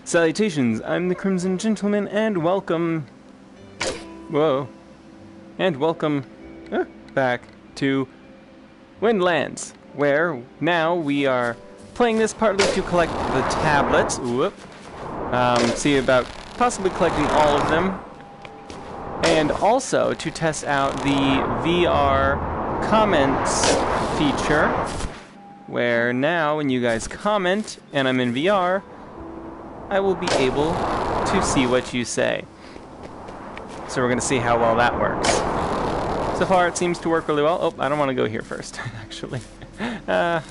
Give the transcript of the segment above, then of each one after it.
Salutations, I'm the Crimson Gentleman, and welcome... Whoa. And welcome back to Windlands, where now we are playing this partly to collect the tablets. Whoop. See about possibly collecting all of them. And also to test out the VR comments feature, where now when you guys comment and I'm in VR, I will be able to see what you say. So we're going to see how well that works. So far it seems to work really well. Oh, I don't want to go here first, actually. Oh,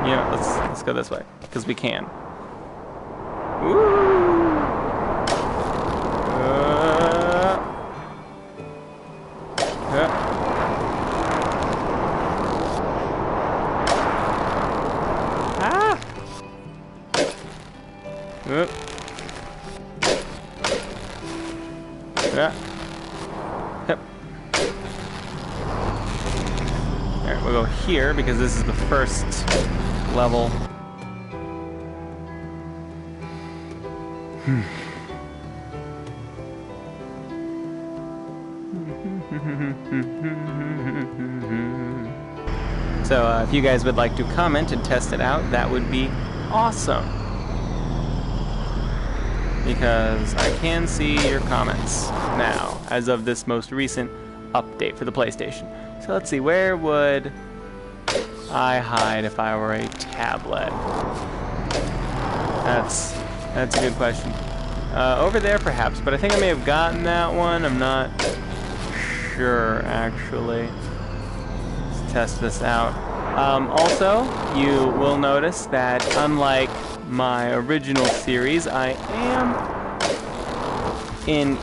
yeah, let's go this way, because we can. Woo! Alright, we'll go here because this is the first level. So if you guys would like to comment and test it out, that would be awesome. Because I can see your comments now, as of this most recent update for the PlayStation. So let's see, where would I hide if I were a tablet? That's a good question. Over there perhaps, but I think I may have gotten that one. I'm not sure, actually. Let's test this out. Also, you will notice that unlike my original series, I am in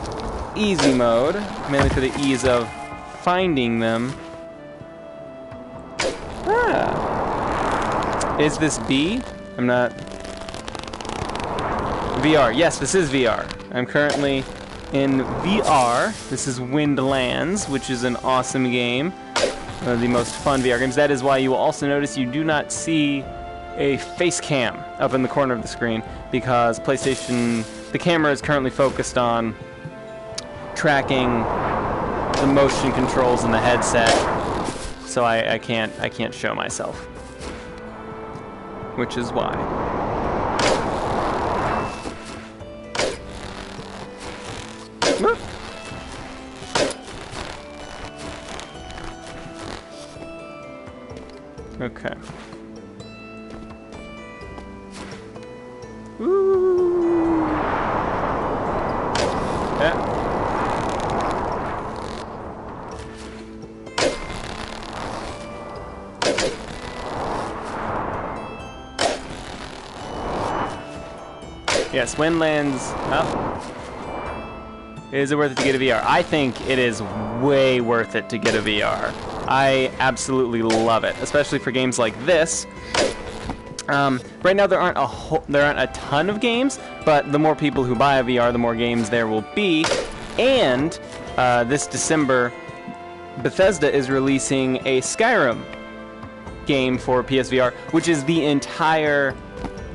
easy mode, mainly for the ease of finding them. Is this B? I'm not... VR. Yes, this is VR. I'm currently in VR. This is Windlands, which is an awesome game. One of the most fun VR games. That is why you will also notice you do not see a face cam up in the corner of the screen, because PlayStation, the camera is currently focused on tracking the motion controls in the headset, so I can't show myself, which is why. Okay. Ooh. Yeah. Yes, Windlands. Is it worth it to get a VR? I think it is way worth it to get a VR. I absolutely love it, especially for games like this. Right now there aren't a ton of games, but the more people who buy a VR, the more games there will be. And this December, Bethesda is releasing a Skyrim game for PSVR, which is the entire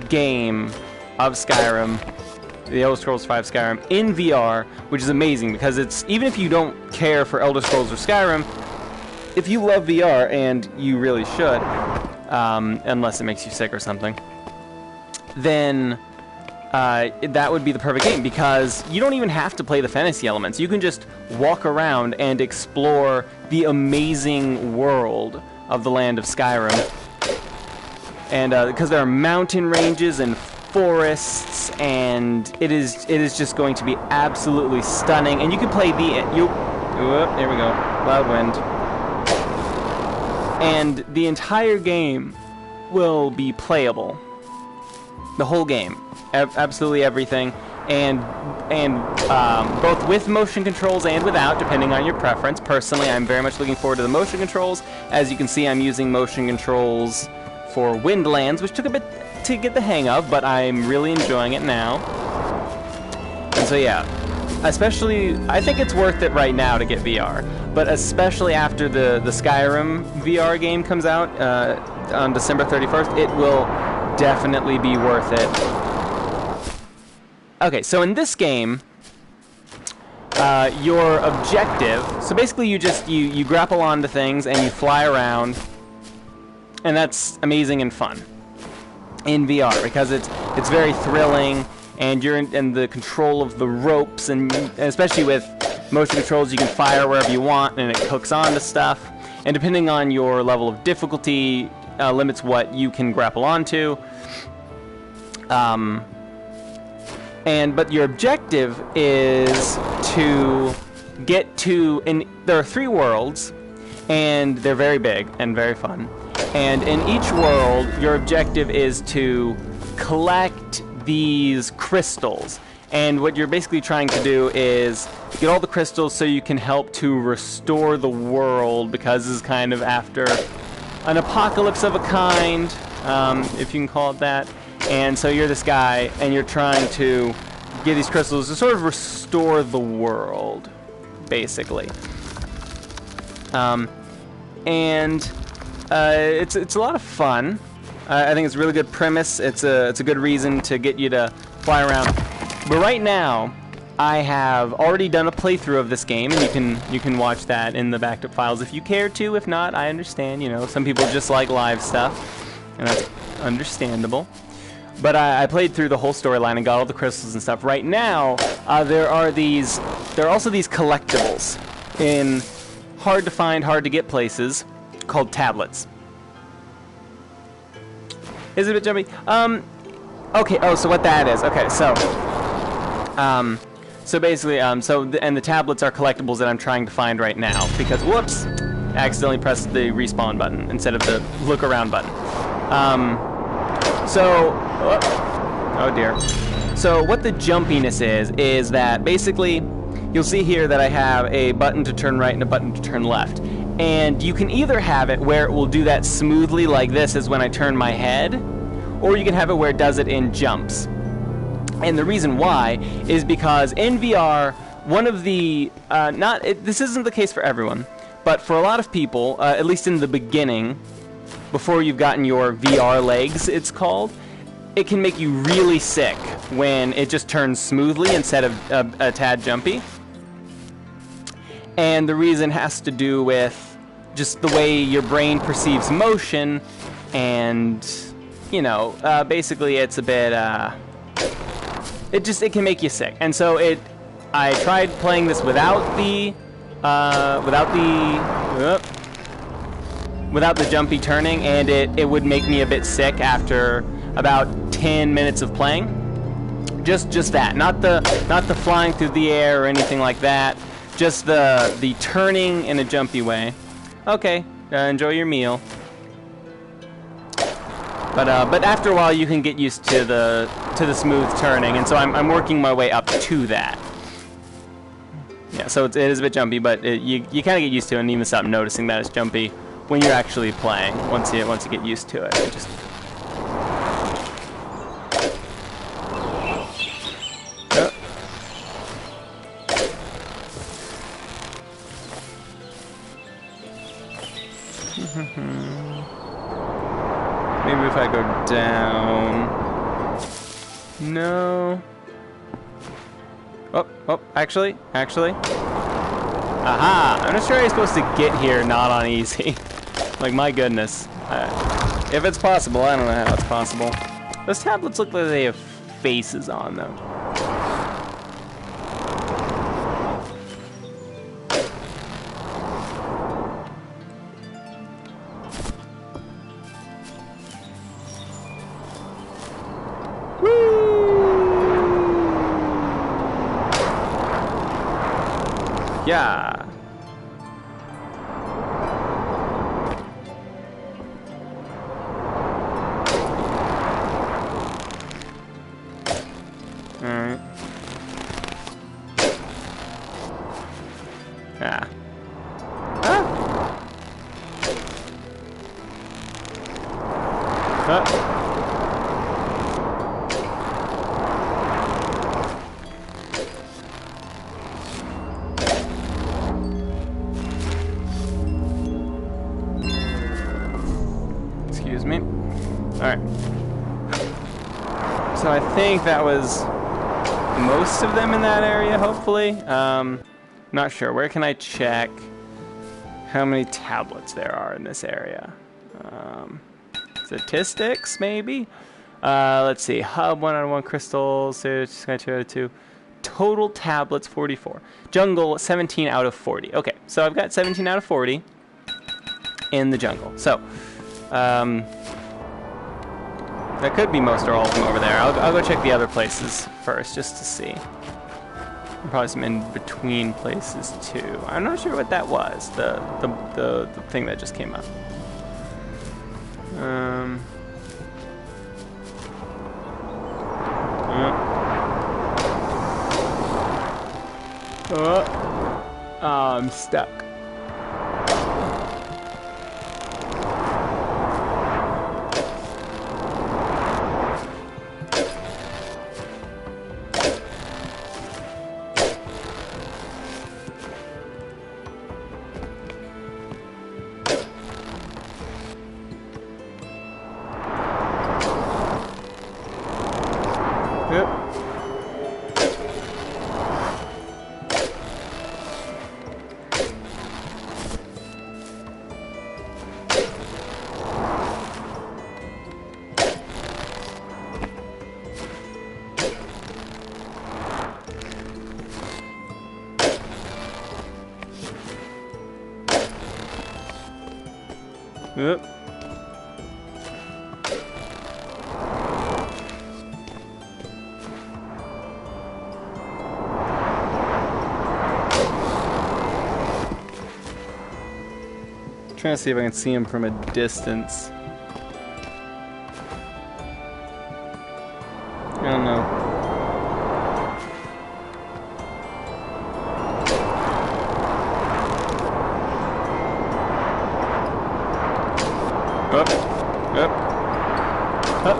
game of Skyrim, the Elder Scrolls V Skyrim, in VR, which is amazing because it's, even if you don't care for Elder Scrolls or Skyrim, if you love VR, and you really should, unless it makes you sick or something, then that would be the perfect game, because you don't even have to play the fantasy elements. You can just walk around and explore the amazing world of the land of Skyrim. And because there are mountain ranges and forests, and it is just going to be absolutely stunning. And you can play there we go, loud wind. And the entire game will be playable. The whole game, absolutely everything, and both with motion controls and without, depending on your preference. Personally, I'm very much looking forward to the motion controls. As you can see, I'm using motion controls for Windlands, which took a bit to get the hang of, but I'm really enjoying it now. And so yeah, especially, I think it's worth it right now to get VR, but especially after the Skyrim VR game comes out on December 31st, it will definitely be worth it. Okay, so in this game, your objective, so basically you grapple onto things and you fly around, and that's amazing and fun in VR because it's very thrilling, and you're in the control of the ropes, and especially with motion controls, you can fire wherever you want, and it hooks onto stuff, and depending on your level of difficulty, limits what you can grapple onto. But your objective is to get to, and there are 3 worlds, and they're very big and very fun. And in each world, your objective is to collect these crystals. And what you're basically trying to do is get all the crystals so you can help to restore the world, because this is kind of after an apocalypse of a kind, if you can call it that. And so you're this guy, and you're trying to get these crystals to sort of restore the world, basically. It's a lot of fun. I think it's a really good premise. It's a good reason to get you to fly around. But right now, I have already done a playthrough of this game, and you can watch that in the backed up files if you care to. If not, I understand. You know, some people just like live stuff, and that's understandable. But I played through the whole storyline and got all the crystals and stuff. Right now, there are also these collectibles in hard to find, hard to get places called tablets. Is it a bit jumpy? Okay. Oh, so what that is? Okay, so basically, and the tablets are collectibles that I'm trying to find right now because whoops, I accidentally pressed the respawn button instead of the look around button. Oh dear. So what the jumpiness is that basically you'll see here that I have a button to turn right and a button to turn left. And you can either have it where it will do that smoothly like this is when I turn my head, or you can have it where it does it in jumps. And the reason why is because in VR, one of the, this isn't the case for everyone, but for a lot of people, at least in the beginning, before you've gotten your VR legs, it's called, it can make you really sick when it just turns smoothly instead of a tad jumpy. And the reason has to do with just the way your brain perceives motion, and, you know, basically it's a bit, it can make you sick. And so I tried playing this without the jumpy turning, and it would make me a bit sick after about 10 minutes of playing. Just that, not the flying through the air or anything like that. Just the turning in a jumpy way. Okay, enjoy your meal. But after a while, you can get used to the smooth turning, and so I'm working my way up to that. Yeah, so it is a bit jumpy, but you kind of get used to it, and even stop noticing that it's jumpy when you're actually playing. Once you get used to it, it just. Maybe if I go down. No. Oh, actually. Aha! I'm not sure how you're supposed to get here not on easy. Like, my goodness. If it's possible, I don't know how it's possible. Those tablets look like they have faces on them. Yeah. Alright. Yeah. Ah. So I think that was most of them in that area, hopefully. Not sure. Where can I check how many tablets there are in this area? Statistics, maybe? Let's see. Hub, 1 out of 1 crystals. Sky, 2 out of 2. Total tablets, 44. Jungle, 17 out of 40. Okay, so I've got 17 out of 40 in the jungle. So, that could be most or all of them over there. I'll go check the other places first, just to see. Probably some in-between places, too. I'm not sure what that was, the thing that just came up. I'm stuck. Yep. Trying to see if I can see him from a distance. I don't know. Up, up, up.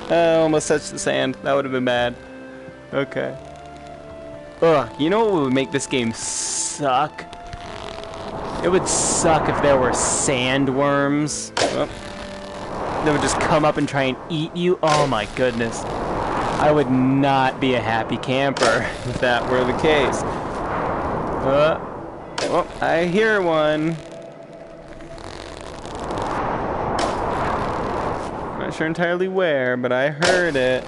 I almost touched the sand. That would have been bad. Okay. Ugh, you know what would make this game suck? It would suck if there were sandworms. Oh. That would just come up and try and eat you. Oh my goodness. I would not be a happy camper if that were the case. Oh, I hear one. I'm not sure entirely where, but I heard it.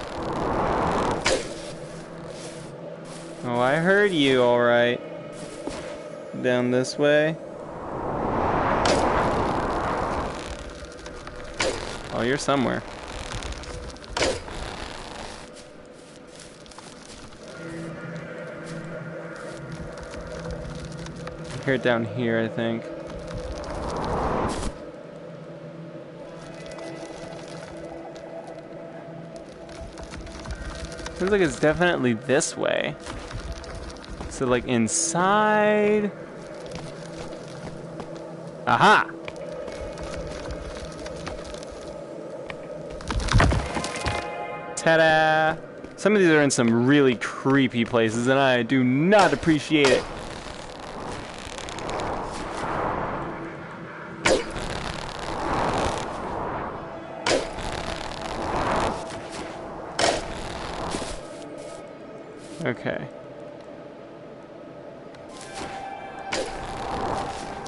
Oh, I heard you, alright. Down this way. Oh, you're somewhere. I hear it down here, I think. Seems like it's definitely this way. So, like, inside... Aha! Ta-da! Some of these are in some really creepy places, and I do not appreciate it. Okay.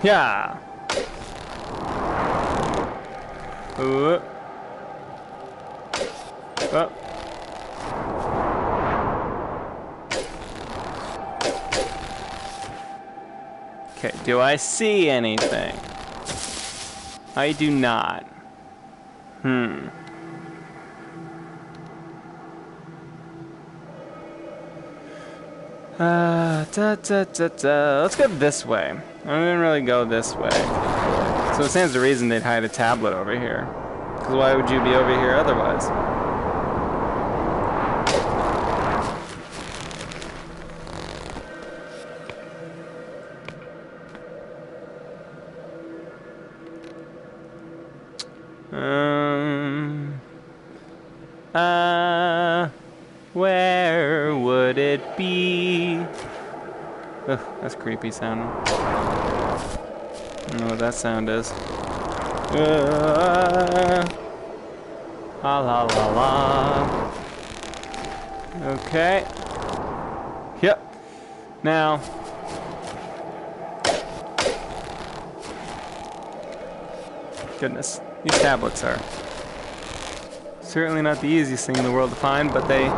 Yeah. Oh. Okay, do I see anything? I do not. Let's go this way. I didn't really go this way. So it stands to reason they'd hide a tablet over here. Because why would you be over here otherwise? Where would it be? Ugh, that's creepy sounding. I don't know what that sound is. La la la la. Okay. Yep. Now. Goodness. These tablets are certainly not the easiest thing in the world to find, but they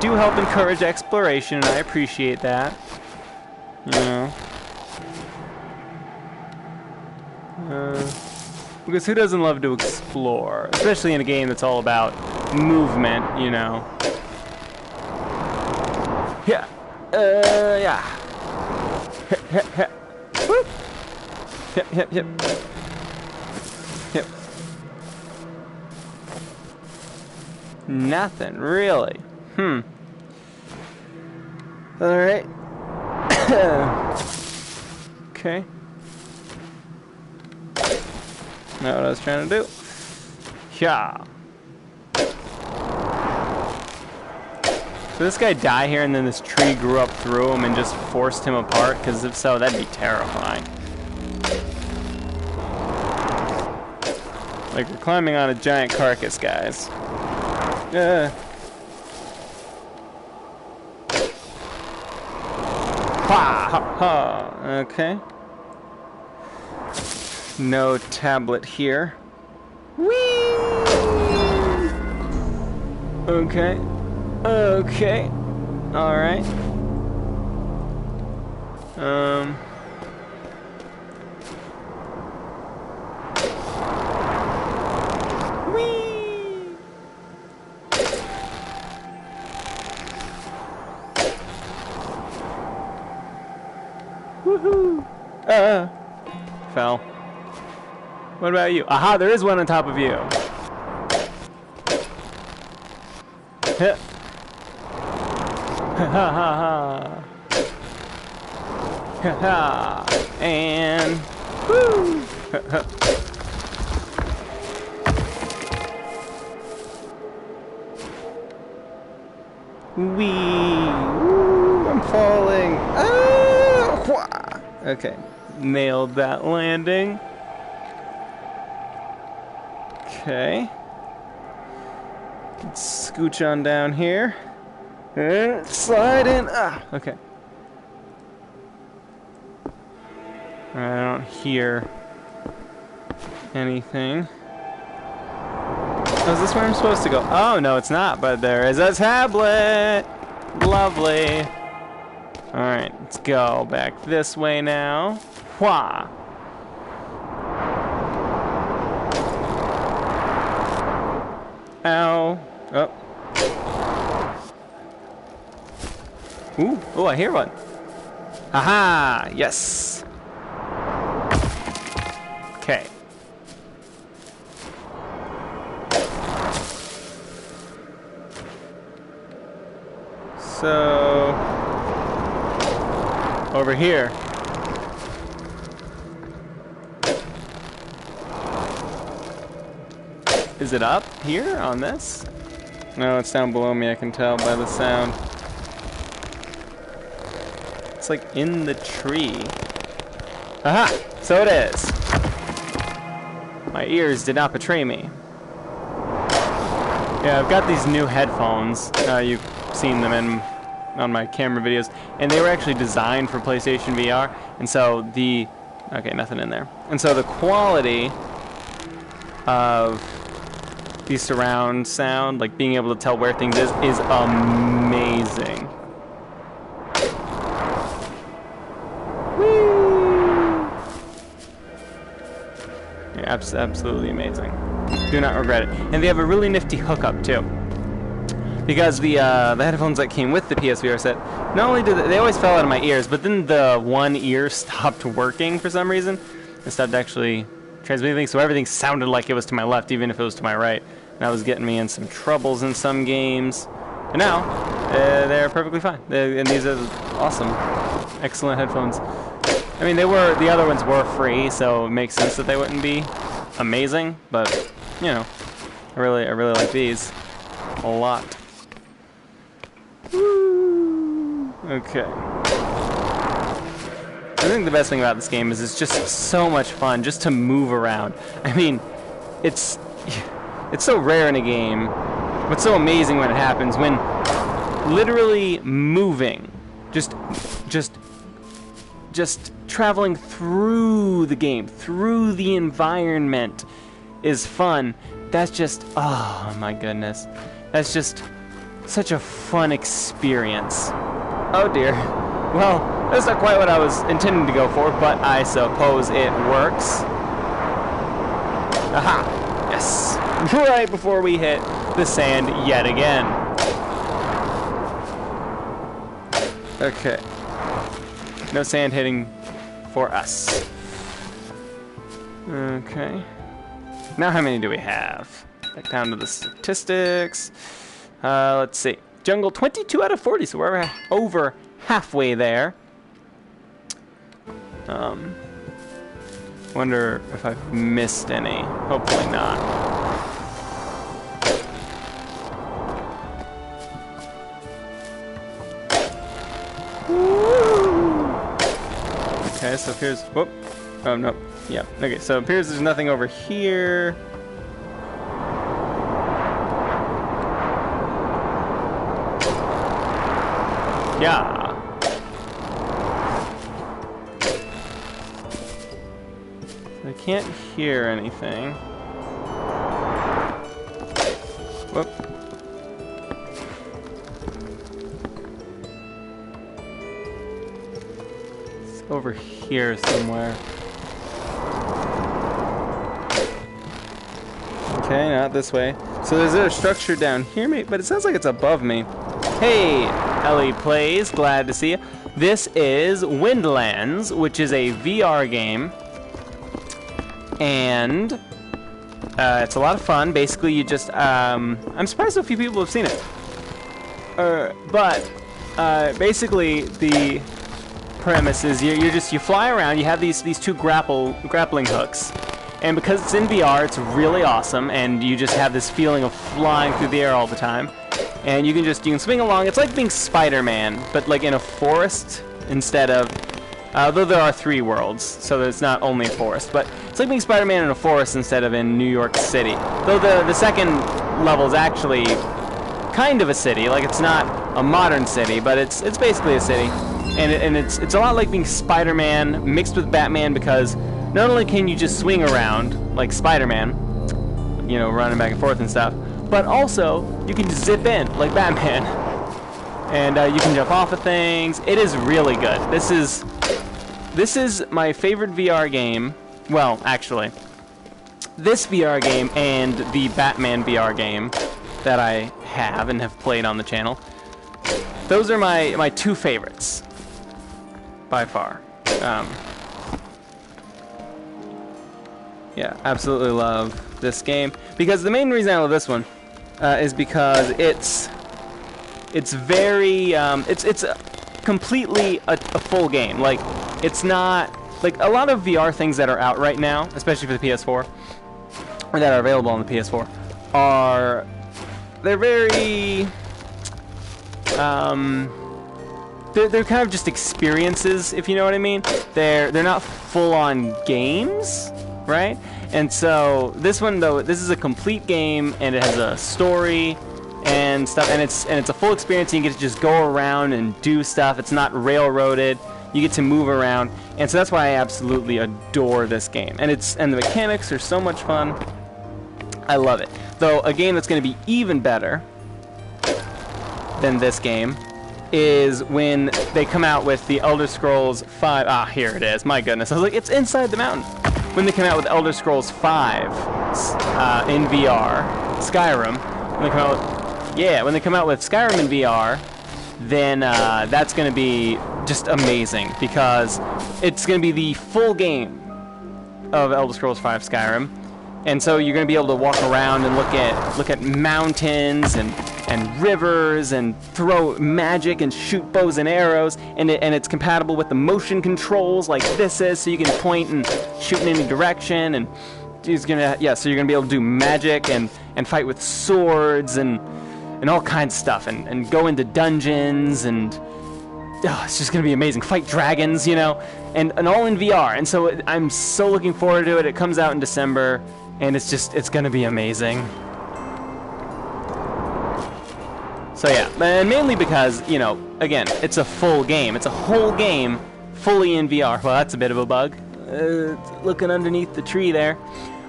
do help encourage exploration, and I appreciate that. You know. Because who doesn't love to explore? Especially in a game that's all about movement, you know. Yeah. Yeah. Whoop. Hip. Yep. Nothing, really. Alright. Okay. Not what I was trying to do. Yeah. So this guy die here and then this tree grew up through him and just forced him apart? Because if so, that'd be terrifying. Like we're climbing on a giant carcass, guys. Okay. No tablet here. Whee! Okay. Okay. Alright. Whee! Woohoo! Fell. What about you? Aha, there is one on top of you. Ha ha ha. Ha ha. And woo! Wee! Woo! I'm falling. Ah! Wah! Okay, nailed that landing. Okay. Let's scooch on down here. And slide in. Ah, okay. I don't hear anything. Oh, is this where I'm supposed to go? Oh, no, it's not, but there is a tablet. Lovely. Alright, let's go back this way now. Wah! Ow. Oh. Ooh. Oh, I hear one. Aha! Yes. Okay. So over here. Is it up here on this? No, it's down below me, I can tell by the sound. It's like in the tree. Aha! So it is. My ears did not betray me. Yeah, I've got these new headphones. You've seen them on my camera videos. And they were actually designed for PlayStation VR. And so the... Okay, nothing in there. And so the quality of the surround sound, like being able to tell where things is amazing. Woo! Yeah, absolutely amazing. Do not regret it. And they have a really nifty hookup too, because the headphones that came with the PSVR set, not only did they always fell out of my ears, but then the one ear stopped working for some reason. It stopped actually transmitting, so everything sounded like it was to my left, even if it was to my right. And that was getting me in some troubles in some games. But now, they're perfectly fine. And these are awesome, excellent headphones. I mean, the other ones were free, so it makes sense that they wouldn't be amazing. But you know, I really like these a lot. Woo! Okay. I think the best thing about this game is it's just so much fun just to move around. I mean, it's so rare in a game, but so amazing when it happens, when literally moving, just traveling through the game, through the environment is fun. That's just, oh my goodness. That's just such a fun experience. Oh dear. Well, that's not quite what I was intending to go for, but I suppose it works. Aha! Yes! Right before we hit the sand yet again. Okay. No sand hitting for us. Okay. Now how many do we have? Back down to the statistics. Let's see. Jungle, 22 out of 40, so we're over halfway there. Wonder if I've missed any. Hopefully not. Woo! Okay, so here's... Whoop. Oh, no. Yeah. Okay, so it appears there's nothing over here. Yeah. I can't hear anything. Whoop. It's over here somewhere. Okay, not this way. So is there a structure down here, mate? But it sounds like it's above me. Hey, Ellie Plays, glad to see you. This is Windlands, which is a VR game. And it's a lot of fun. Basically, you just... I'm surprised a few people have seen it. But basically, the premise is you fly around. You have these two grappling hooks. And because it's in VR, it's really awesome. And you just have this feeling of flying through the air all the time. And you can swing along. It's like being Spider-Man, but like in a forest instead of... though there are 3 worlds, so it's not only a forest, but it's like being Spider-Man in a forest instead of in New York City. Though the second level is actually kind of a city, like it's not a modern city, but it's basically a city, and it's a lot like being Spider-Man mixed with Batman, because not only can you just swing around like Spider-Man, you know, running back and forth and stuff, but also you can just zip in like Batman, and you can jump off of things. It is really good. This is my favorite VR game. Well, actually, this VR game and the Batman VR game that I have and have played on the channel. Those are my 2 favorites by far. Yeah, absolutely love this game, because the main reason I love this one is because it's very it's completely a full game. Like, it's not like a lot of VR things that are out right now, especially for the PS4, or that are available on the PS4, they're very they're kind of just experiences, if you know what I mean. They're not full-on games, right? And so this one, though, this is a complete game, and it has a story and stuff, and it's a full experience. And you get to just go around and do stuff. It's not railroaded. You get to move around, and so that's why I absolutely adore this game. And the mechanics are so much fun. I love it. Though a game that's going to be even better than this game is when they come out with the Elder Scrolls 5. Ah, here it is. My goodness. I was like, it's inside the mountain. When they come out with Elder Scrolls 5 in VR, Skyrim, when they come out with Skyrim in VR, then that's going to be just amazing, because it's going to be the full game of Elder Scrolls 5 Skyrim. And so you're going to be able to walk around and look at mountains and rivers and throw magic and shoot bows and arrows, and it's compatible with the motion controls like this is, so you can point and shoot in any direction. And so you're gonna be able to do magic and fight with swords and all kinds of stuff, and go into dungeons, and it's just gonna be amazing. Fight dragons, you know, and all in VR. And so I'm so looking forward to it. It comes out in December, and it's gonna be amazing. So yeah, and mainly because, you know, again, it's a full game. It's a whole game fully in VR. Well, that's a bit of a bug. Looking underneath the tree there.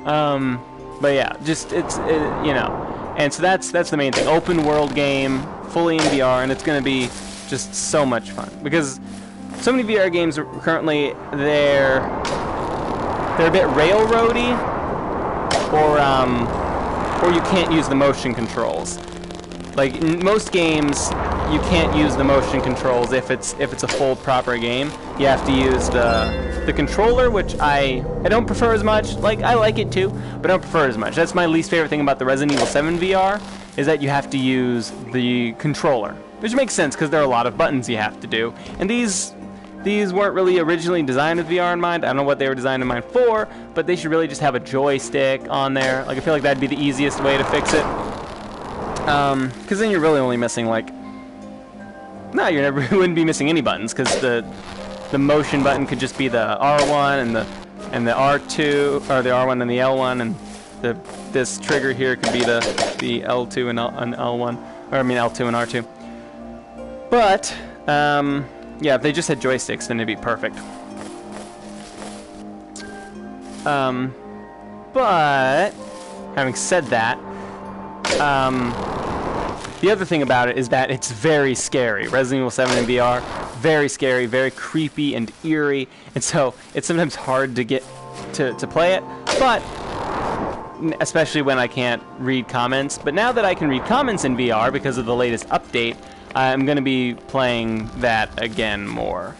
But yeah, just you know, and so that's the main thing. Open world game, fully in VR, and it's gonna be just so much fun because so many VR games are currently they're a bit railroady, or you can't use the motion controls. Like in most games, you can't use the motion controls if it's a full proper game. You have to use the controller, which I don't prefer as much. Like, I like it too, but I don't prefer as much. That's my least favorite thing about the Resident Evil 7 VR, is that you have to use the controller, which makes sense because there are a lot of buttons you have to do. And these weren't really originally designed with VR in mind. I don't know what they were designed in mind for, but they should really just have a joystick on there. Like, I feel like that'd be the easiest way to fix it. Because then you're really only missing, like... No, you wouldn't be missing any buttons, because the motion button could just be the R1 and the R2, or the R1 and the L1, and this trigger here could be the L2 and L1, or I mean L2 and R2. But, yeah, if they just had joysticks, then it'd be perfect. But, having said that, the other thing about it is that it's very scary. Resident Evil 7 in VR, very scary, very creepy and eerie, and so it's sometimes hard to get to play it, but especially when I can't read comments. But now that I can read comments in VR because of the latest update, I'm going to be playing that again more.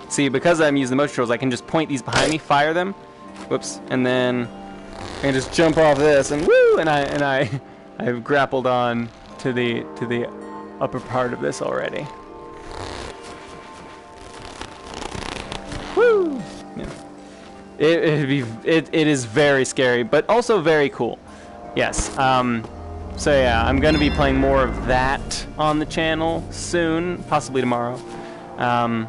See, because I'm using the motion controls, I can just point these behind me, fire them, whoops, and then I can just jump off this, and woo, and I've grappled on to the upper part of this already. Woo! Yeah. It is very scary, but also very cool. Yes. So yeah, I'm gonna be playing more of that on the channel soon, possibly tomorrow. Now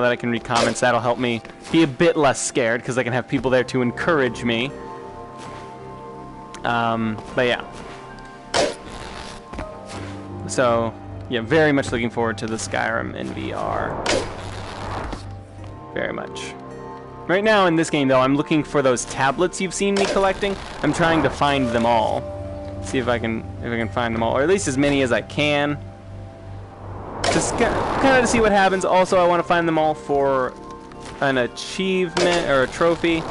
that I can read comments, that'll help me be a bit less scared because I can have people there to encourage me. But yeah. So, yeah, very much looking forward to the Skyrim in VR. Very much. Right now in this game, though, I'm looking for those tablets you've seen me collecting. I'm trying to find them all. See if I can find them all, or at least as many as I can. Just kind of to see what happens. Also, I want to find them all for an achievement or a trophy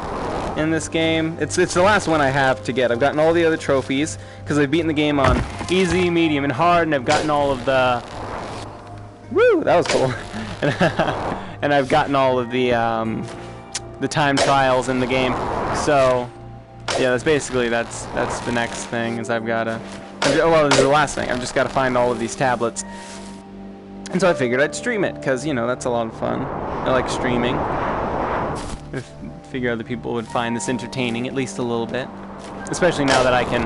in this game. It's the last one I have to get. I've gotten all the other trophies because I've beaten the game on easy, medium, and hard, and I've gotten all of the... Woo! That was cool. And I've gotten all of the time trials in the game. So, yeah, that's basically that's the next thing. Is I've got to... Well, this is the last thing. I've just got to find all of these tablets. And so I figured I'd stream it because, you know, that's a lot of fun. I like streaming. I figure other people would find this entertaining, at least a little bit. Especially now that I can,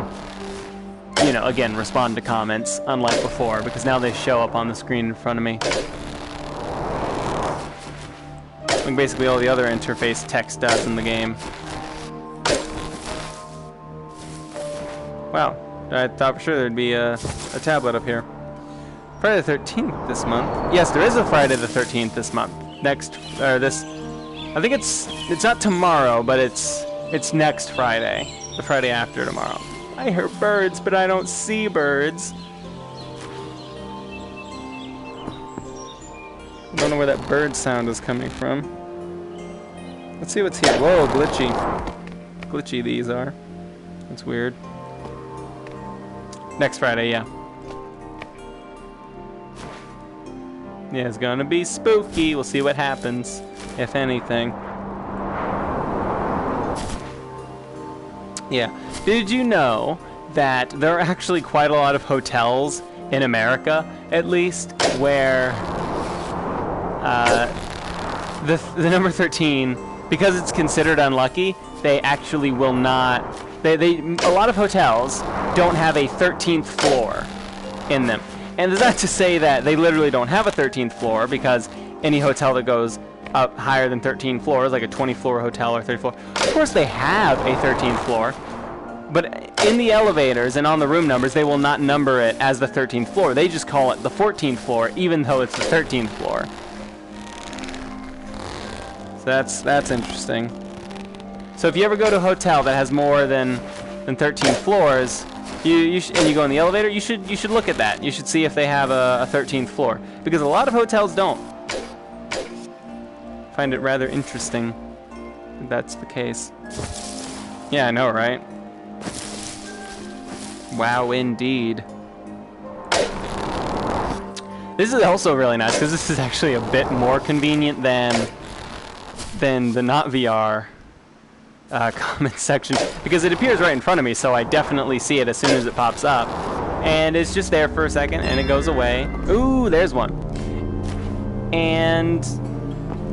you know, again, respond to comments, unlike before, because now they show up on the screen in front of me. Like basically all the other interface text does in the game. Wow, I thought for sure there'd be a tablet up here. Friday the 13th this month. Yes, there is a Friday the 13th this month. I think it's not tomorrow, but it's next Friday. The Friday after tomorrow. I hear birds, but I don't see birds. I don't know where that bird sound is coming from. Let's see what's here. Whoa, glitchy. Glitchy these are. That's weird. Next Friday, yeah. Yeah, it's gonna be spooky. We'll see what happens, if anything. Yeah. Did you know that there are actually quite a lot of hotels in America, at least, where the number 13, because it's considered unlucky, they actually will not... a lot of hotels don't have a 13th floor in them. And there's not to say that they literally don't have a 13th floor, because any hotel that goes up higher than 13 floors, like a 20-floor hotel or 30 floor, of course they have a 13th floor. But in the elevators and on the room numbers, they will not number it as the 13th floor. They just call it the 14th floor, even though it's the 13th floor. So that's interesting. So if you ever go to a hotel that has more than 13 floors, and you go in the elevator, you should look at that. You should see if they have a 13th floor, because a lot of hotels don't. Find it rather interesting if that's the case. Yeah, I know, right? Wow, indeed. This is also really nice, because this is actually a bit more convenient than the not VR comment section, because it appears right in front of me, so I definitely see it as soon as it pops up, and it's just there for a second and it goes away. Ooh, there's one. And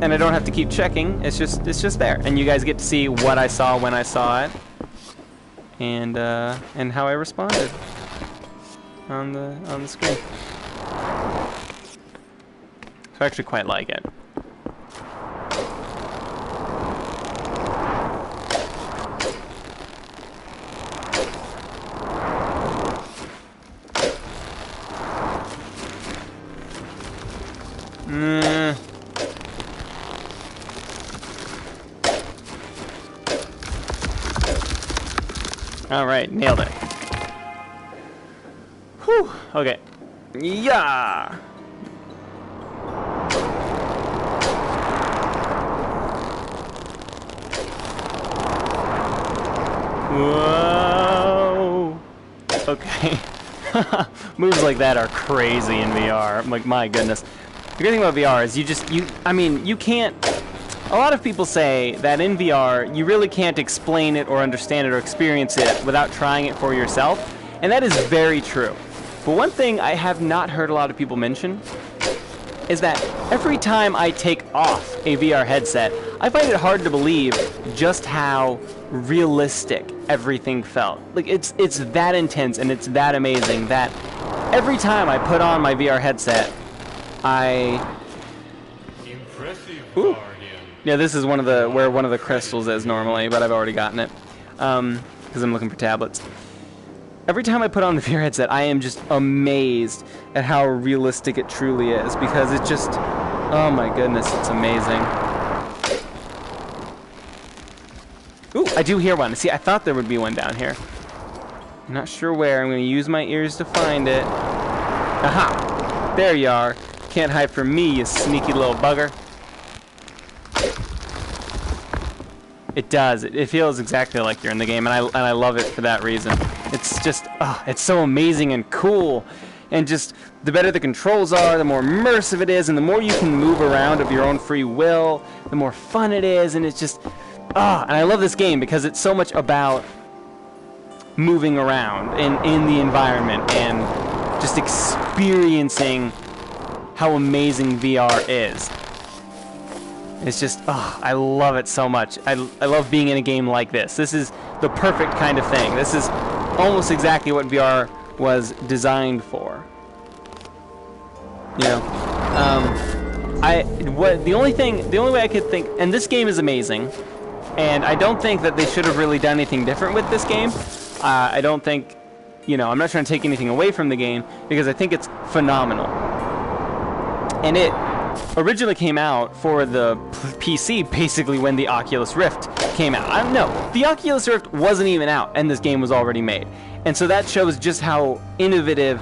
I don't have to keep checking. It's just there, and you guys get to see what I saw when I saw it, and how I responded on the screen. So I actually quite like it. All right, nailed it. Whew. Okay. Yeah. Whoa. Okay. Moves like that are crazy in VR. Like, my goodness. The great thing about VR is you can't. A lot of people say that in VR, you really can't explain it or understand it or experience it without trying it for yourself, and that is very true. But one thing I have not heard a lot of people mention is that every time I take off a VR headset, I find it hard to believe just how realistic everything felt. Like, it's that intense and it's that amazing that every time I put on my VR headset, Ooh. Yeah, this is where one of the crystals is normally, but I've already gotten it because I'm looking for tablets. Every time I put on the VR headset, I am just amazed at how realistic it truly is, because it just, oh my goodness, it's amazing. Ooh, I do hear one. See, I thought there would be one down here. I'm not sure where. I'm going to use my ears to find it. Aha! There you are. Can't hide from me, you sneaky little bugger. It does. It feels exactly like you're in the game, and I love it for that reason. It's just, it's so amazing and cool, and just the better the controls are, the more immersive it is, and the more you can move around of your own free will, the more fun it is, and it's just, and I love this game because it's so much about moving around in the environment and just experiencing how amazing VR is. It's just, I love it so much. I love being in a game like this. This is the perfect kind of thing. This is almost exactly what VR was designed for. You know, the only way I could think, and this game is amazing, and I don't think that they should have really done anything different with this game. I don't think, I'm not trying to take anything away from the game, because I think it's phenomenal. And it originally came out for the PC basically when the Oculus Rift came out. No, the Oculus Rift wasn't even out and this game was already made. And so that shows just how innovative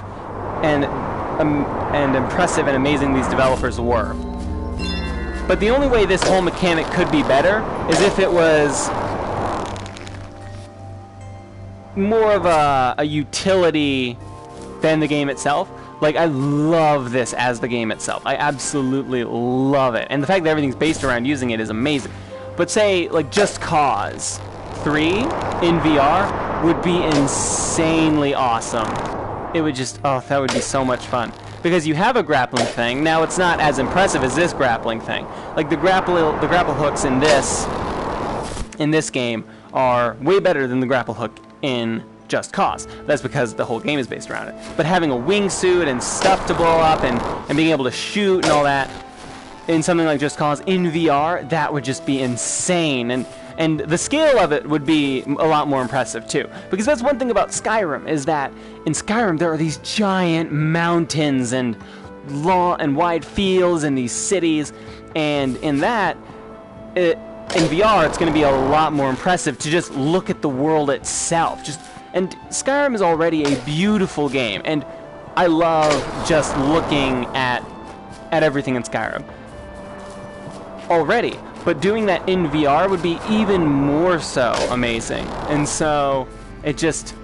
and impressive and amazing these developers were. But the only way this whole mechanic could be better is if it was more of a utility than the game itself. Like, I love this as the game itself. I absolutely love it. And the fact that everything's based around using it is amazing. But say, like, Just Cause 3 in VR would be insanely awesome. It would just, that would be so much fun. Because you have a grappling thing. Now, it's not as impressive as this grappling thing. Like, the grapple hooks in this game are way better than the grapple hook in Just Cause. That's because the whole game is based around it. But having a wingsuit and stuff to blow up and being able to shoot and all that in something like Just Cause in VR, that would just be insane. And the scale of it would be a lot more impressive too. Because that's one thing about Skyrim, is that in Skyrim there are these giant mountains and long and wide fields and these cities, and in that, in VR, it's going to be a lot more impressive to just look at the world itself. And Skyrim is already a beautiful game, and I love just looking at everything in Skyrim already. But doing that in VR would be even more so amazing. And so it just,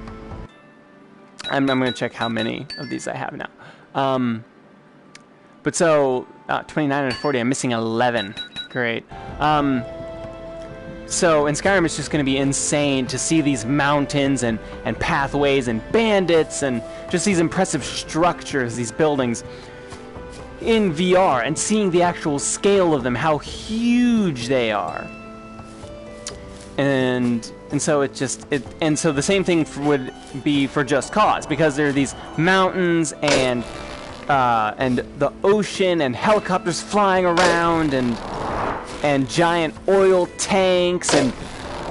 I'm going to check how many of these I have now. But so 29 out of 40, I'm missing 11. Great. So in Skyrim, it's just going to be insane to see these mountains and pathways and bandits and just these impressive structures, these buildings in VR, and seeing the actual scale of them, how huge they are. And so and so the same thing would be for Just Cause, because there are these mountains and the ocean and helicopters flying around and giant oil tanks, and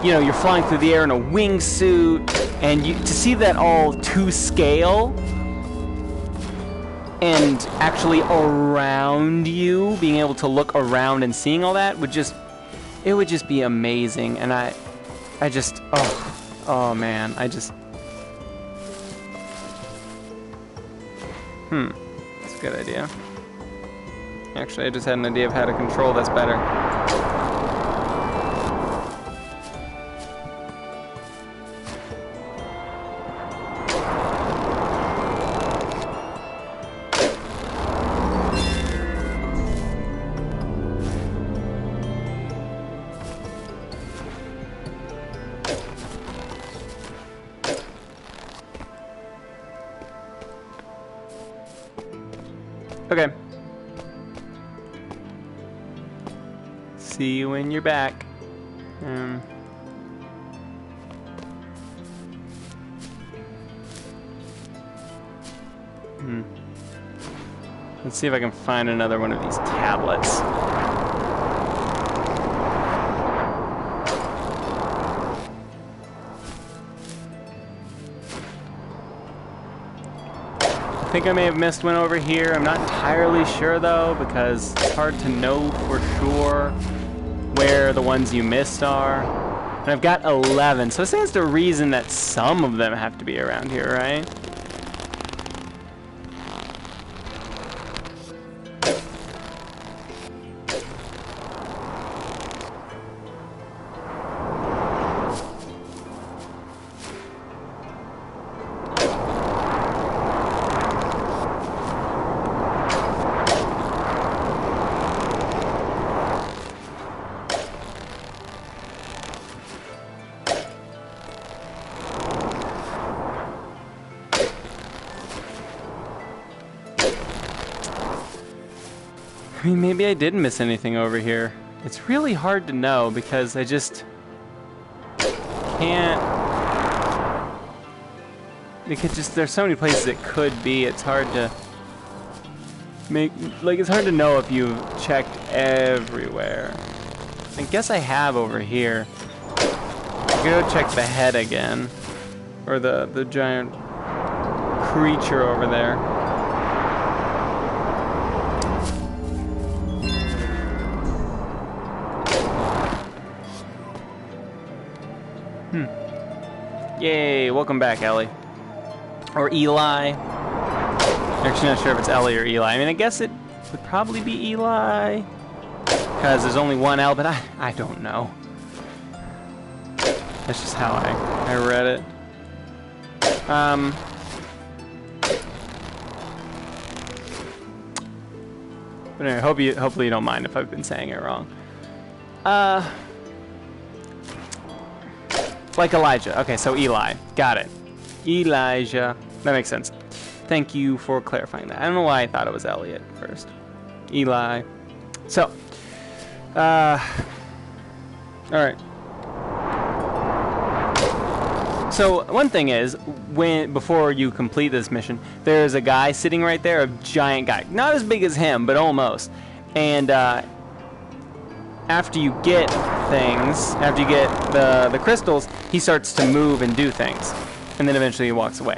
you're flying through the air in a wingsuit, and to see that all to scale and actually around you, being able to look around and seeing all that would just be amazing. And I just oh man, that's a good idea. Actually, I just had an idea of how to control this better. Okay. See you when you're back. Let's see if I can find another one of these tablets. I think I may have missed one over here. I'm not entirely sure though, because it's hard to know for sure where the ones you missed are. And I've got 11, so it stands to reason that some of them have to be around here, right? I mean, maybe I didn't miss anything over here. It's really hard to know because I just can't. There's so many places it could be. It's hard to it's hard to know if you've checked everywhere. I guess I have over here. I go check the head again, or the giant creature over there. Yay, welcome back, Ellie. Or Eli. Actually not sure if it's Ellie or Eli. I mean, I guess it would probably be Eli, because there's only one L, but I don't know. That's just how I read it. But anyway, hopefully you don't mind if I've been saying it wrong. Like Elijah. Okay, so Eli. Got it. Elijah. That makes sense. Thank you for clarifying that. I don't know why I thought it was Elliot first. Eli. So. Alright. So one thing is, before you complete this mission, there's a guy sitting right there, a giant guy, not as big as him, but almost. And after you get things, after you get the crystals, he starts to move and do things, and then eventually he walks away.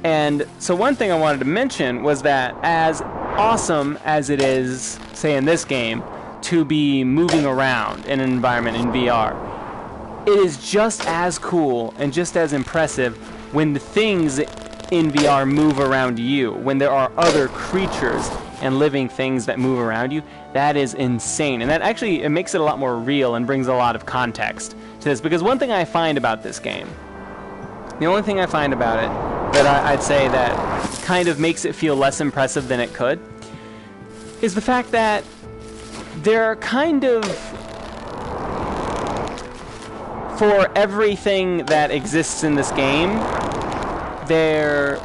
And so one thing I wanted to mention was that as awesome as it is, say in this game, to be moving around in an environment in VR, it is just as cool and just as impressive when the things in VR move around you, when there are other creatures and living things that move around you. That is insane, and that actually, it makes it a lot more real and brings a lot of context to this, because one thing I find about this game, the only thing I find about it that I'd say that kind of makes it feel less impressive than it could, is the fact that there are kind of, for everything that exists in this game, there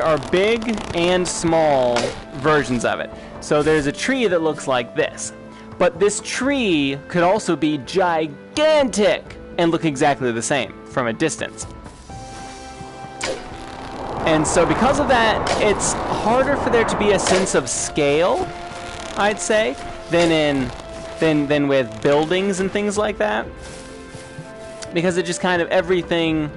are big and small versions of it. So there's a tree that looks like this, but this tree could also be gigantic and look exactly the same from a distance. And so because of that, it's harder for there to be a sense of scale, I'd say, than with buildings and things like that. Because it just kind of, everything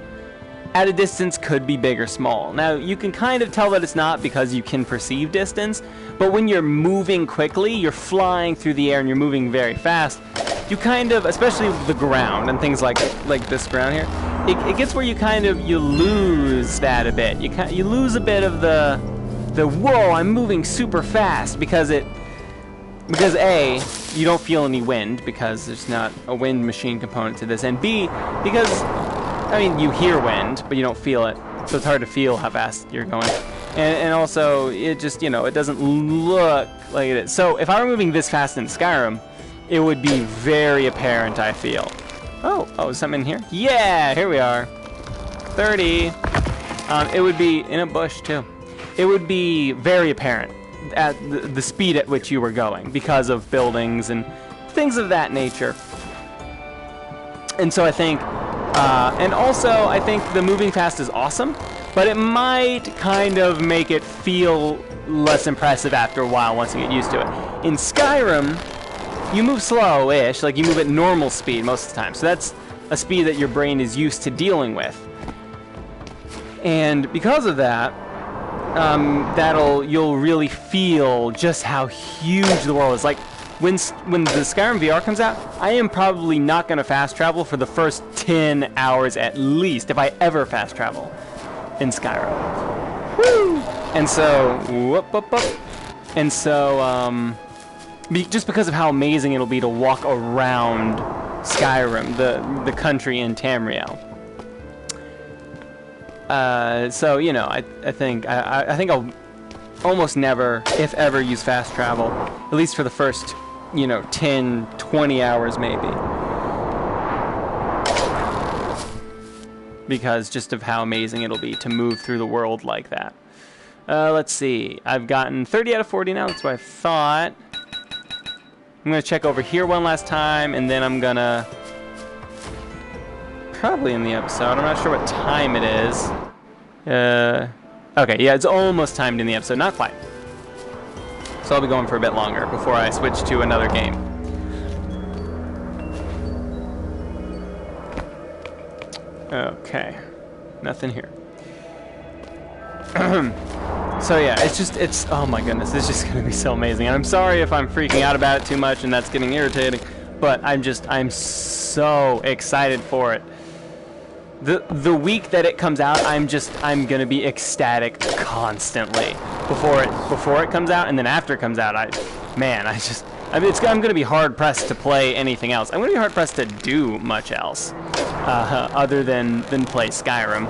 at a distance could be big or small. Now, you can kind of tell that it's not because you can perceive distance, but when you're moving quickly, you're flying through the air and you're moving very fast, you kind of, especially the ground and things like this ground here, it gets where you lose that a bit. You lose a bit of the whoa, I'm moving super fast, because A, you don't feel any wind because there's not a wind machine component to this, and B, because, I mean, you hear wind, but you don't feel it, so it's hard to feel how fast you're going. And also, it just, it doesn't look like it is. So, if I were moving this fast in Skyrim, it would be very apparent, I feel. Oh, is something in here? Yeah, here we are. 30. It would be in a bush, too. It would be very apparent at the speed at which you were going because of buildings and things of that nature. And so I think, and also I think the moving fast is awesome, but it might kind of make it feel less impressive after a while once you get used to it. In Skyrim, you move slow-ish, like you move at normal speed most of the time. So that's a speed that your brain is used to dealing with. And because of that, you'll really feel just how huge the world is. Like, when the Skyrim VR comes out, I am probably not going to fast travel for the first 10 hours at least, if I ever fast travel in Skyrim. Woo! And so, just because of how amazing it'll be to walk around Skyrim, the country in Tamriel. So, I think I'll almost never, if ever, use fast travel, at least for the first, 10, 20 hours maybe. Because just of how amazing it'll be to move through the world like that. Let's see. I've gotten 30 out of 40 now. That's what I thought. I'm going to check over here one last time, and then I'm going to... Probably in the episode. I'm not sure what time it is. Okay, yeah, it's almost timed in the episode. Not quite. So I'll be going for a bit longer before I switch to another game. Okay. Nothing here. So yeah, it's, oh my goodness, it's just going to be so amazing. And I'm sorry if I'm freaking out about it too much and that's getting irritating, but I'm so excited for it. The week that it comes out, I'm going to be ecstatic constantly before it comes out, and then after it comes out, I'm going to be hard pressed to play anything else. I'm going to be hard pressed to do much else other than play Skyrim,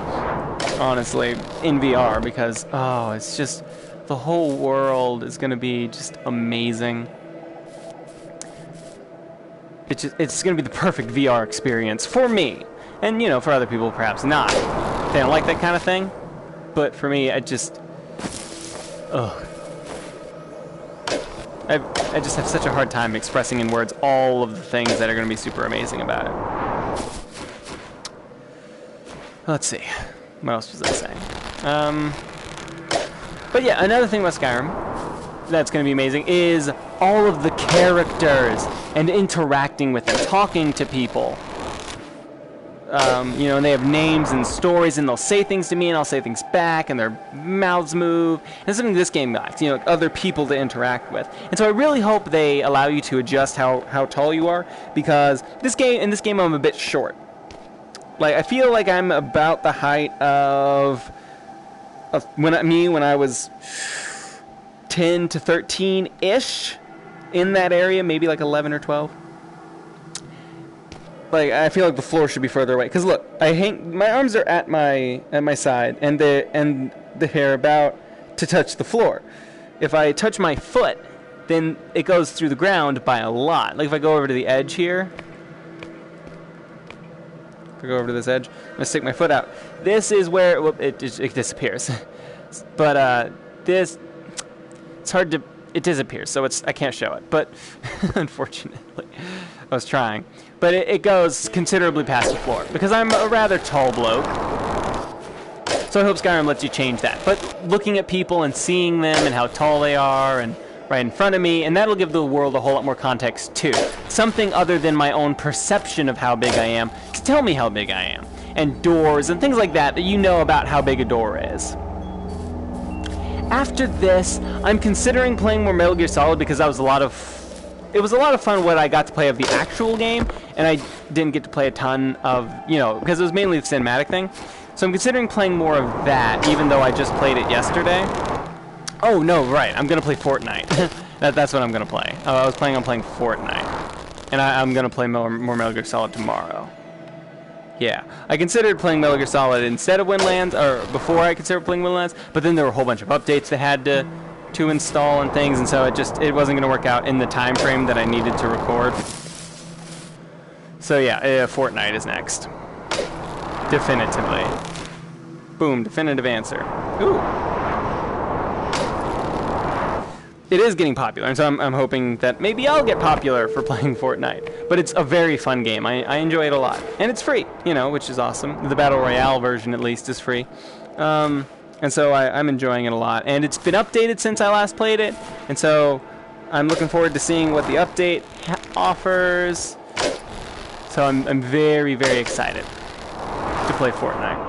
honestly, in VR, because it's just, the whole world is going to be just amazing. It's going to be the perfect VR experience for me. And, for other people, perhaps not. They don't like that kind of thing. But for me, I just have such a hard time expressing in words all of the things that are going to be super amazing about it. Let's see. What else was I saying? But yeah, another thing about Skyrim that's going to be amazing is all of the characters and interacting with them, talking to people. You know, and they have names and stories, and they'll say things to me, and I'll say things back, and their mouths move. And it's something this game lacks, you know, other people to interact with. And so I really hope they allow you to adjust how tall you are, because in this game I'm a bit short. Like, I feel like I'm about the height of when I was 10 to 13-ish, in that area, maybe like 11 or 12. Like, I feel like the floor should be further away. Because look, my arms are at my side, and they're about to touch the floor. If I touch my foot, then it goes through the ground by a lot. Like if I go over to the edge here, if I go over to this edge, I'm gonna stick my foot out. This is where it disappears. But it's hard to. It disappears, so I can't show it. But unfortunately, I was trying. But it goes considerably past the floor, because I'm a rather tall bloke. So I hope Skyrim lets you change that. But looking at people and seeing them and how tall they are and right in front of me, and that'll give the world a whole lot more context too. Something other than my own perception of how big I am to tell me how big I am. And doors and things like that you know about how big a door is. After this, I'm considering playing more Metal Gear Solid, because it was a lot of fun what I got to play of the actual game, and I didn't get to play a ton of, you know, because it was mainly the cinematic thing. So I'm considering playing more of that, even though I just played it yesterday. Oh, no, right, I'm going to play Fortnite. That's what I'm going to play. I was planning on playing Fortnite, and I'm going to play more Metal Gear Solid tomorrow. Yeah, I considered playing Metal Gear Solid instead of Windlands, or before I considered playing Windlands, but then there were a whole bunch of updates that had to install and things, and so it wasn't going to work out in the time frame that I needed to record. So yeah, Fortnite is next. Definitively. Boom, definitive answer. Ooh. It is getting popular, and so I'm hoping that maybe I'll get popular for playing Fortnite. But it's a very fun game. I enjoy it a lot. And it's free, you know, which is awesome. The Battle Royale version, at least, is free. And so I'm enjoying it a lot. And it's been updated since I last played it. And so I'm looking forward to seeing what the update offers. So I'm very, very excited to play Fortnite.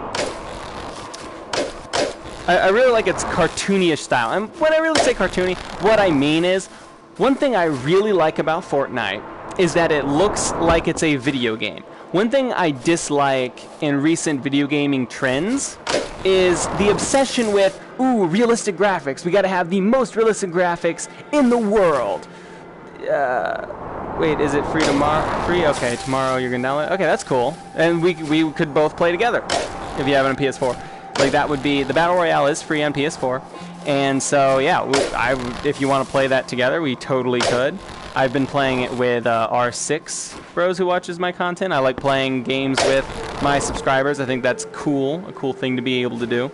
I really like its cartoony-ish style. And when I really say cartoony, what I mean is, one thing I really like about Fortnite is that it looks like it's a video game. One thing I dislike in recent video gaming trends is the obsession with, ooh, realistic graphics. We gotta have the most realistic graphics in the world. Wait, is it free tomorrow? Free? Okay, tomorrow you're gonna download it? Okay, that's cool. And we could both play together if you have it on PS4. Like, that would be, the Battle Royale is free on PS4. And so, yeah, if you want to play that together, we totally could. I've been playing it with R6 Bros, who watches my content. I like playing games with my subscribers. I think that's cool, a cool thing to be able to do.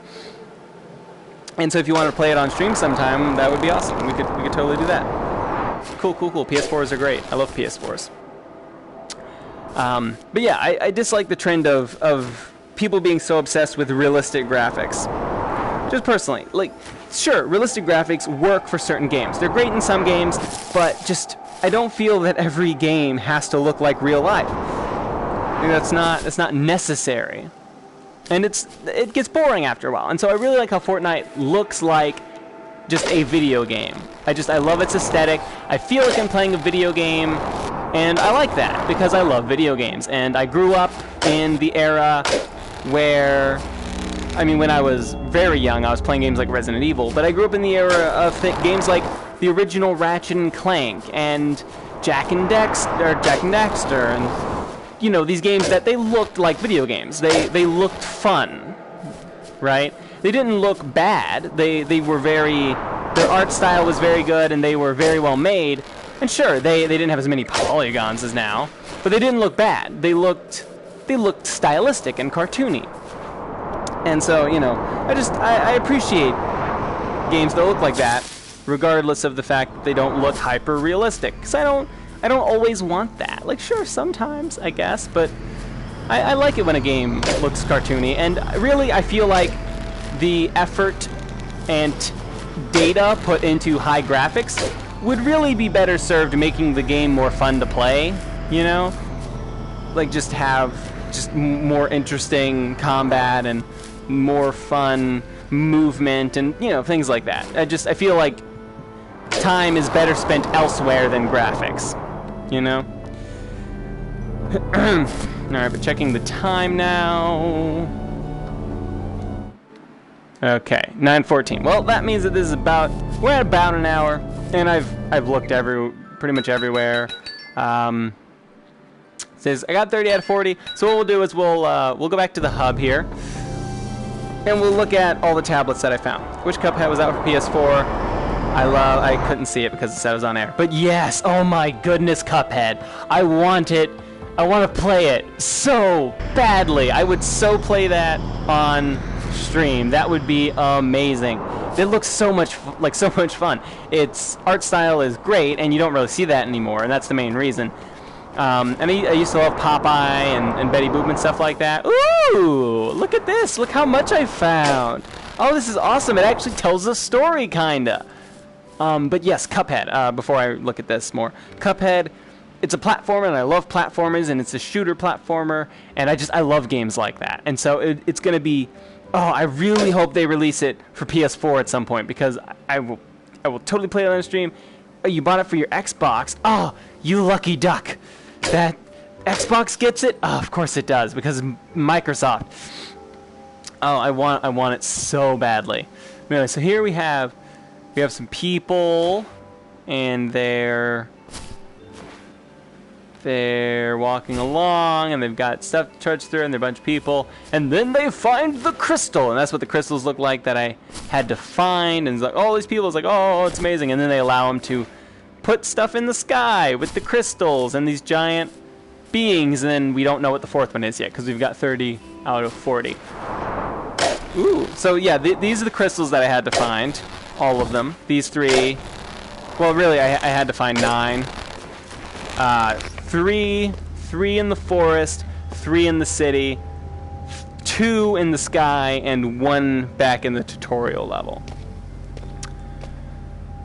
And so if you want to play it on stream sometime, that would be awesome. We could totally do that. Cool. PS4s are great. I love PS4s. But yeah, I dislike the trend of people being so obsessed with realistic graphics. Just personally, like, sure, realistic graphics work for certain games. They're great in some games, but just, I don't feel that every game has to look like real life. That's not necessary. And it gets boring after a while. And so I really like how Fortnite looks like just a video game. I love its aesthetic. I feel like I'm playing a video game, and I like that because I love video games. And I grew up in the era where, I mean, when I was very young, I was playing games like Resident Evil, but I grew up in the era of games like the original Ratchet and Clank and Jack and Daxter, and, you know, these games that they looked like video games. They looked fun, right? They didn't look bad. They were their art style was very good, and they were very well made. And sure, they didn't have as many polygons as now, but they didn't look bad. They looked stylistic and cartoony. And so, you know, I appreciate games that look like that, regardless of the fact that they don't look hyper realistic. Because I don't always want that. Like, sure, sometimes, I guess, but I like it when a game looks cartoony, and really I feel like the effort and data put into high graphics would really be better served making the game more fun to play, you know? Like just have more interesting combat and more fun movement and, you know, things like that. I feel like time is better spent elsewhere than graphics, you know? Alright, but checking the time now. Okay, 9:14. Well, that means that this is we're at about an hour, and I've looked pretty much everywhere. It says I got 30 out of 40. So what we'll do is we'll go back to the hub here, and we'll look at all the tablets that I found. Which Cuphead was out for PS4? I couldn't see it because it said it was on air. But yes, oh my goodness, Cuphead. I want it. I want to play it so badly. I would so play that on stream. That would be amazing. It looks so much fun. Its art style is great, and you don't really see that anymore, and that's the main reason. I used to love Popeye and Betty Boop and stuff like that. Ooh, look at this. Look how much I found. Oh, this is awesome. It actually tells a story, kinda. But yes, Cuphead. Before I look at this more, Cuphead. It's a platformer, and I love platformers, and it's a shooter platformer, and I love games like that. And so it's going to be, I really hope they release it for PS4 at some point, because I will totally play it on stream. Oh, you bought it for your Xbox? Oh, you lucky duck. That Xbox gets it? Oh, of course it does, because Microsoft. Oh, I want it so badly. Anyway, so here we have some people, and they're walking along, and they've got stuff to trudge through, and they're a bunch of people, and then they find the crystal, and that's what the crystals look like that I had to find, and it's like, all these people, it's like, oh, it's amazing, and then they allow them to put stuff in the sky with the crystals and these giant beings, and then we don't know what the fourth one is yet, because we've got 30 out of 40. Ooh, so yeah, these are the crystals that I had to find, all of them. These 3, well, really, I had to find 9. 3 in the forest, 3 in the city, 2 in the sky, and 1 back in the tutorial level.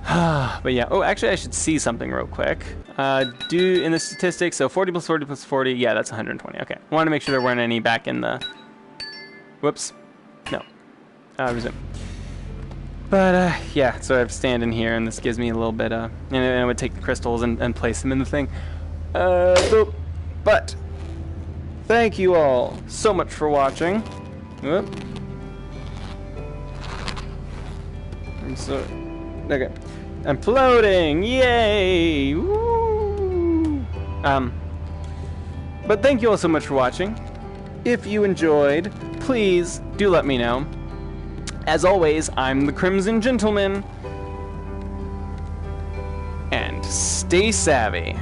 But yeah, oh, actually I should see something real quick. In the statistics, so 40 plus 40 plus 40, yeah, that's 120. Okay, I want to make sure there weren't any back in the, whoops, no, resume. But, yeah, so I have stand in here, and this gives me a little bit, and I would take the crystals and place them in the thing. But, thank you all so much for watching. Whoop. Okay. I'm floating! Yay! Woo! But thank you all so much for watching. If you enjoyed, please do let me know. As always, I'm the Crimson Gentleman, and stay savvy.